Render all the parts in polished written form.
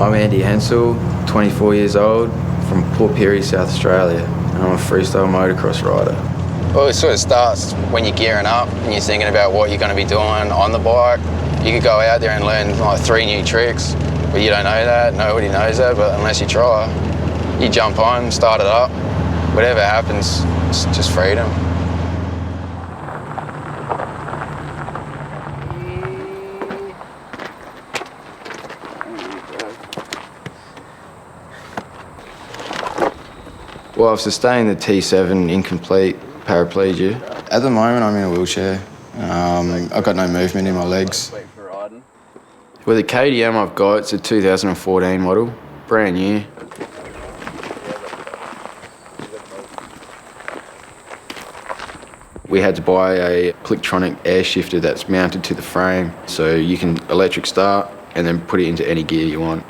I'm Andy Hensel, 24 years old, from Port Pirie, South Australia, and I'm a freestyle motocross rider. Well, it sort of starts when you're gearing up and you're thinking about what you're going to be doing on the bike. You could go out there and learn like 3 new tricks, but you don't know that, nobody knows that, but unless you try, you jump on, start it up, whatever happens, it's just freedom. Well, I've sustained the T7 incomplete paraplegia. At the moment, I'm in a wheelchair. I've got no movement in my legs. Well, the KTM I've got, it's a 2014 model, brand new. We had to buy a electronic air shifter that's mounted to the frame, so you can electric start and then put it into any gear you want.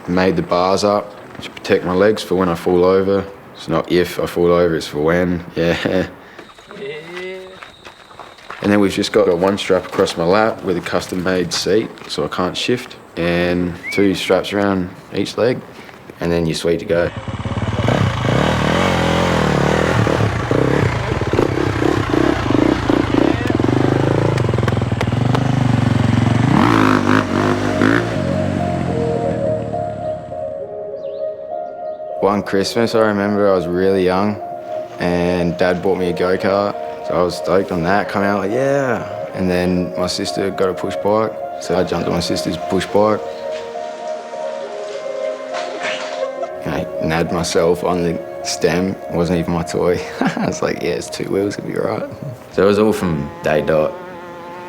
Made the bars up to protect my legs for when I fall over. It's not if I fall over, it's for when, yeah. And then we've just got one strap across my lap with a custom-made seat, so I can't shift, and 2 straps around each leg, and then you're sweet to go. One Christmas, I remember I was really young and Dad bought me a go-kart, so I was stoked on that, come out like, yeah. And then my sister got a push bike, so I jumped on my sister's push bike. I nabbed myself on the stem, it wasn't even my toy. I was like, yeah, it's 2 wheels, it'll be all right. So it was all from day dot.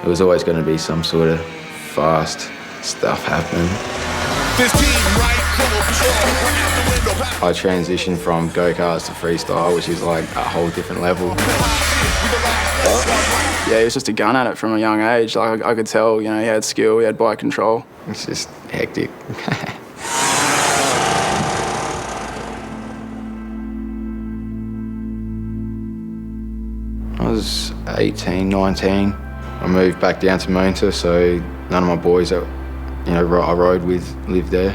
It was always going to be some sort of fast stuff happening. I transitioned from go-karts to freestyle, which is like a whole different level. Yeah, he was just a gun at it from a young age. Like I could tell, you know, he had skill, he had bike control. It's just hectic. I was 18, 19. I moved back down to Moonta, so none of my boys that I rode with lived there.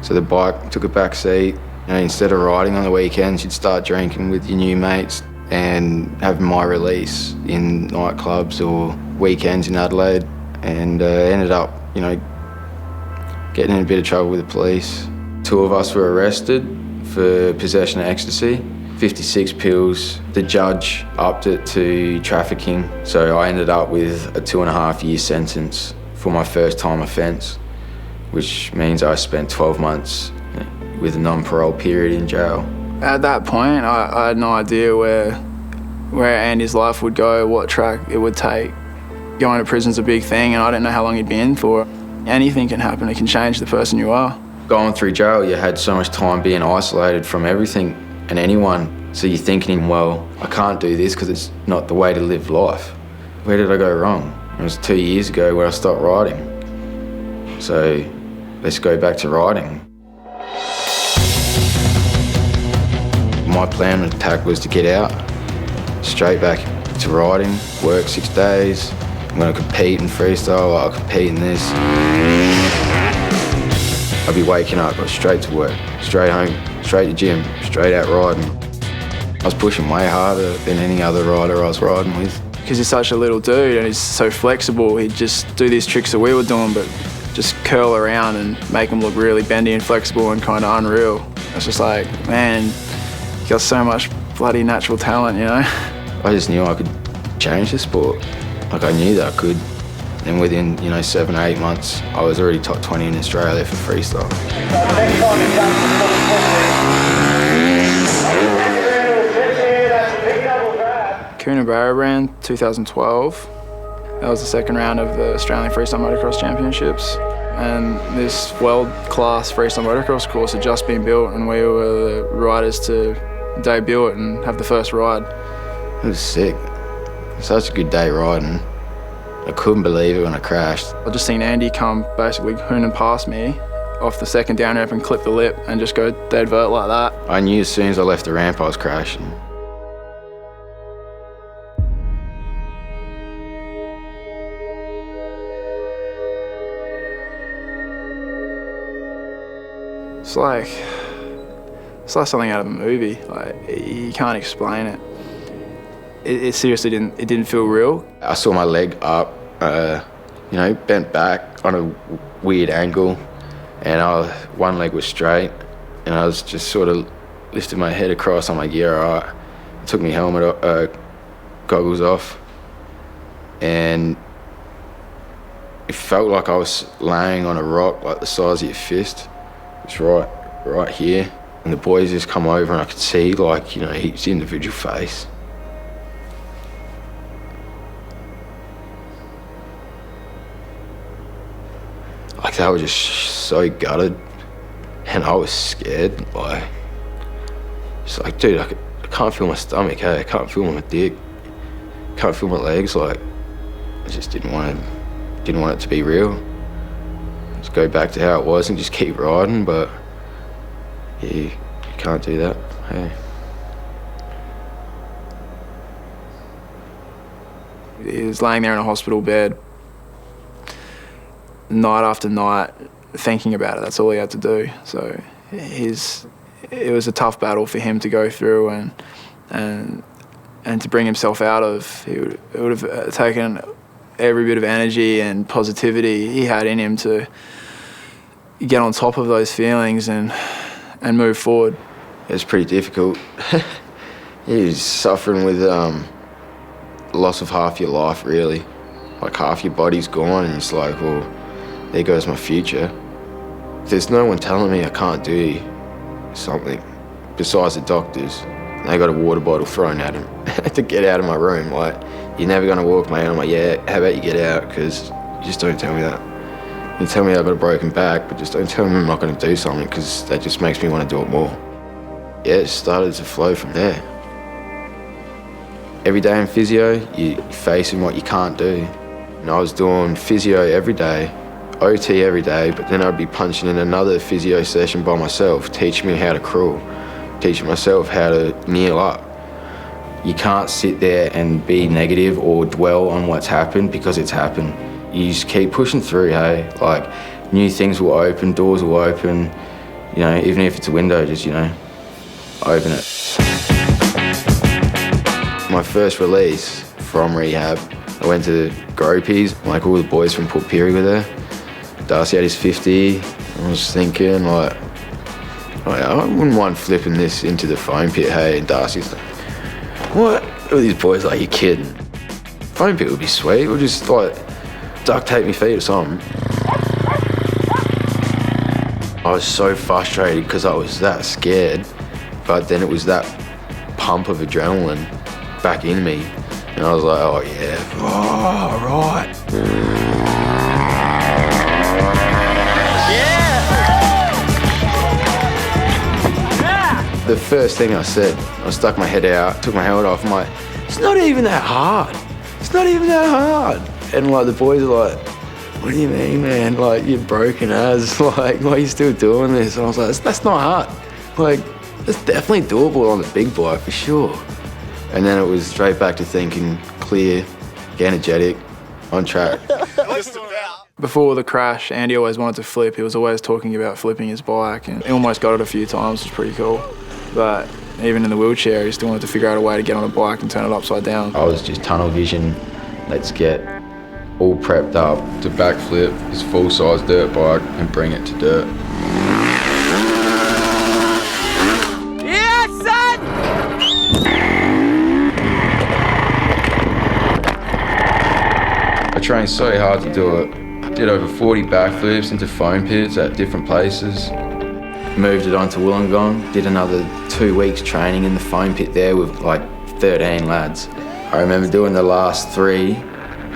So the bike took a back seat. Instead of riding on the weekends, you'd start drinking with your new mates and have my release in nightclubs or weekends in Adelaide, and ended up, getting in a bit of trouble with the police. 2 of us were arrested for possession of ecstasy, 56 pills. The judge upped it to trafficking, so I ended up with a 2.5-year sentence for my first time offence, which means I spent 12 months with a non-parole period in jail. At that point, I had no idea where Andy's life would go, what track it would take. Going to prison's a big thing, and I didn't know how long he'd be in for. Anything can happen, it can change the person you are. Going through jail, you had so much time being isolated from everything and anyone, so you're thinking, well, I can't do this because it's not the way to live life. Where did I go wrong? It was 2 years ago where I stopped riding. So let's go back to riding. My plan of attack was to get out, straight back to riding, work 6 days. I'm going to compete in freestyle, I'll compete in this. I'll be waking up, go straight to work, straight home, straight to gym, straight out riding. I was pushing way harder than any other rider I was riding with. Because he's such a little dude and he's so flexible, he'd just do these tricks that we were doing, but just curl around and make him look really bendy and flexible and kind of unreal. It's just like, man, he got so much bloody natural talent, I just knew I could change the sport. Like, I knew that I could. And within, 7 or 8 months, I was already top 20 in Australia for freestyle. Coonabarra Brand, 2012. That was the second round of the Australian Freestyle Motocross Championships. And this world-class freestyle motocross course had just been built, and we were the riders to debut it and have the first ride. It was sick. Such a good day riding. I couldn't believe it when I crashed. I just seen Andy come basically hooning past me off the second down ramp and clip the lip and just go dead vert like that. I knew as soon as I left the ramp I was crashing. like something out of a movie. Like, you can't explain it. It seriously didn't feel real. I saw my leg up, bent back on a weird angle, and one leg was straight, and I was just sort of lifted my head across. I'm like, yeah, all right. Took my helmet, goggles off, and it felt like I was laying on a rock like the size of your fist. It's right here. And the boys just come over and I could see, each individual face. Like, they were just so gutted, and I was scared. Like, just like, dude, I can't feel my stomach, hey, I can't feel my dick, can't feel my legs. Like, I just didn't want it to be real. Just go back to how it was and just keep riding, but yeah, you can't do that, hey. He was laying there in a hospital bed, night after night, thinking about it. That's all he had to do. So it was a tough battle for him to go through and to bring himself out of. It would have taken every bit of energy and positivity he had in him to get on top of those feelings and move forward. It was pretty difficult. He was suffering with loss of half your life, really. Like, half your body's gone, and it's like, well, there goes my future. There's no one telling me I can't do something besides the doctors. They got a water bottle thrown at him to get out of my room. Like, you're never gonna walk, mate. I'm like, yeah, how about you get out? Because you just don't tell me that. You tell me I've got a broken back, but just don't tell me I'm not gonna do something, because that just makes me want to do it more. Yeah, it started to flow from there. Every day in physio, you're facing what you can't do. And I was doing physio every day, OT every day, but then I'd be punching in another physio session by myself, teaching me how to crawl, teaching myself how to kneel up. You can't sit there and be negative or dwell on what's happened, because it's happened. You just keep pushing through, hey? Like, new things will open, doors will open, even if it's a window, just, open it. My first release from rehab, I went to Gropey's, like, all the boys from Port Pirie were there. Darcy had his 50, I was thinking, like, I wouldn't mind flipping this into the foam pit, hey? And Darcy's like, what? All these boys like, you kidding? Foam pit would be sweet, we'll just, duct tape my feet or something. I was so frustrated because I was that scared, but then it was that pump of adrenaline back in me, and I was like, oh yeah, oh, right. Yeah! The first thing I said, I stuck my head out, took my helmet off, I'm like, it's not even that hard. It's not even that hard. And the boys are like, what do you mean, man? Like, you're broken as, why are you still doing this? And I was like, that's not hard. Like, it's definitely doable on the big bike for sure. And then it was straight back to thinking clear, energetic, on track. Before the crash, Andy always wanted to flip. He was always talking about flipping his bike, and he almost got it a few times, which was pretty cool. But even in the wheelchair, he still wanted to figure out a way to get on a bike and turn it upside down. I was just tunnel vision, let's get all prepped up to backflip this full-size dirt bike and bring it to dirt. Yeah, son! I trained so hard to do it. I did over 40 backflips into foam pits at different places. Moved it on to Wollongong, did another 2 weeks training in the foam pit there with 13 lads. I remember doing the last 3,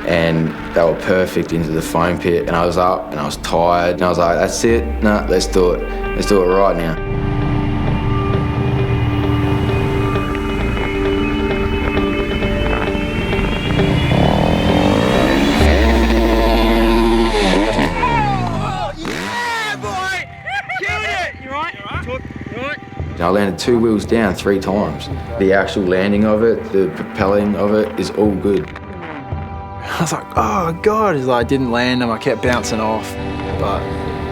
and they were perfect into the foam pit, and I was up and I was tired, and I was like, that's it, no, let's do it. Let's do it right now. I landed 2 wheels down 3 times. The actual landing of it, the propelling of it is all good. I was like, oh God, I didn't land them, I kept bouncing off. But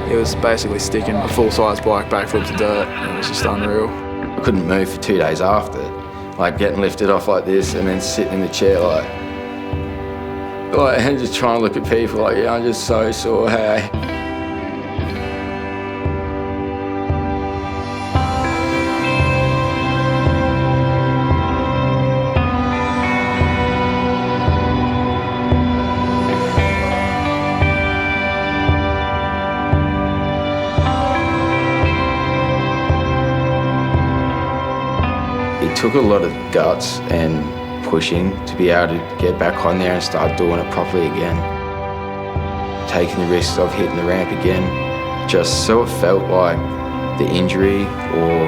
He was basically sticking a full-size bike backflip to dirt, and it was just unreal. I couldn't move for 2 days after, like getting lifted off like this and then sitting in the chair like and just trying to look at people like, yeah, I'm just so sore, hey. It took a lot of guts and pushing to be able to get back on there and start doing it properly again. Taking the risks of hitting the ramp again, just so it felt like the injury or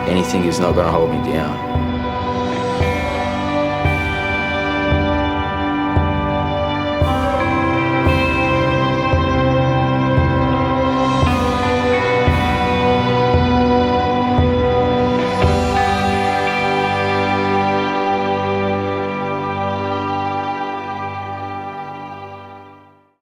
anything is not going to hold me down.